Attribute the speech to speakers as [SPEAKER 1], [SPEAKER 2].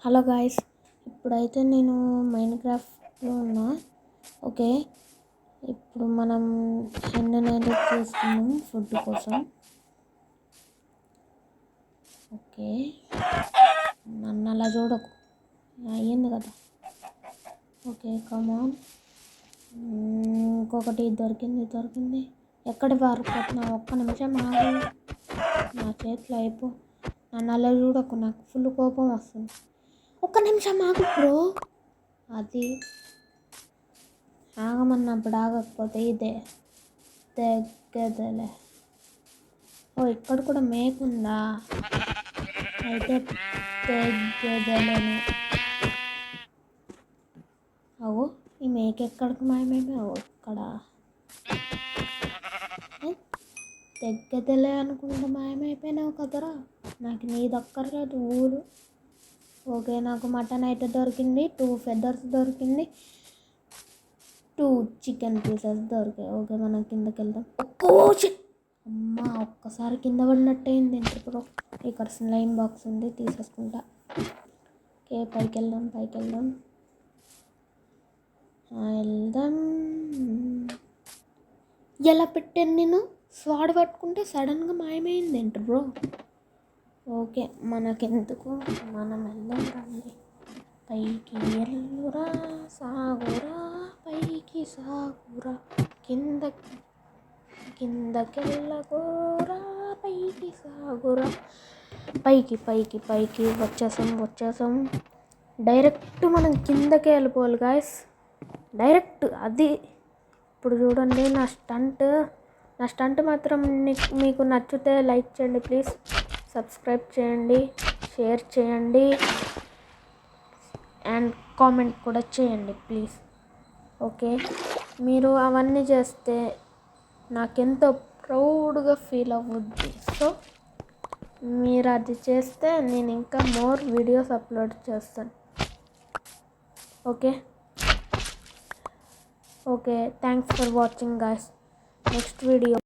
[SPEAKER 1] Hello guys, ఇప్పుడైతే నేను మైన్క్రాఫ్ట్లో ఉన్నా. ఓకే, ఇప్పుడు మనం ఎన్నైతే చేసుకున్నాం ఫుడ్ కోసం. ఓకే, నన్ను అలా చూడకు, అయ్యింది కదా. ఓకే, కమాన్. ఇంకొకటి దొరికింది. ఎక్కడ పారిపోతున్నా? ఒక్క నిమిషం ఆగు, నా చేతిలో అయిపో. నన్ను అలా చూడకు, నాకు ఫుల్ కోపం వస్తుంది. ఒక్క నిమిషం ఆగు బ్రో. అది ఆగమన్నప్పుడు ఆగకపోతే ఇదే తెగ్గదలే. ఓ, ఇక్కడ కూడా మేకుందా? అయితే తెగ్గదలేను. అవు, ఈ మేక ఎక్కడికి మాయమైపోయావు? ఇక్కడ తెగ్గదలే అనుకుంటే మాయమైపోయినావు కదరా. నాకు నీ దక్కర్లేదు ఊరు. ఓకే, నాకు మటన్ అయితే దొరికింది, 2 ఫెదర్స్ దొరికింది, 2 చికెన్ పీసెస్ దొరికాయి. ఓకే, మనం కిందకి వెళ్దాం. అమ్మా, ఒక్కసారి కింద పడినట్టయింది. ఇప్పుడు ఇక్కడ స్లైమ్ బాక్స్ ఉంది, తీసేసుకుంటా. ఓకే, పైకి వెళ్దాం. ఎలా పెట్టాను నేను? స్వాడ్ పట్టుకుంటే సడన్గా మాయమైంది ఏంటి బ్రో? ఓకే, మనకెందుకు, మనం వెళ్దాం రండి. పైకి ఎల్లురా సాగురా, పైకి సాగురా, కిందకెళ్ళగోరా, పైకి సాగురా. పైకి వచ్చేసాం. డైరెక్ట్ మనం కిందకే వెళ్ళిపోవాలి గాయస్, డైరెక్ట్. అది ఇప్పుడు చూడండి నా స్టంట్ మాత్రం మీకు నచ్చితే లైక్ చేయండి ప్లీజ్, సబ్స్క్రైబ్ చేయండి, షేర్ చేయండి అండ్ కామెంట్ కూడా చేయండి ప్లీజ్. ఓకే, మీరు అవన్నీ చేస్తే నాకెంతో ప్రౌడ్గా ఫీల్ అవ్వద్ది. సో మీరు అది చేస్తే నేను ఇంకా మోర్ వీడియోస్ అప్లోడ్ చేస్తాను. Okay, thanks for watching guys. Next video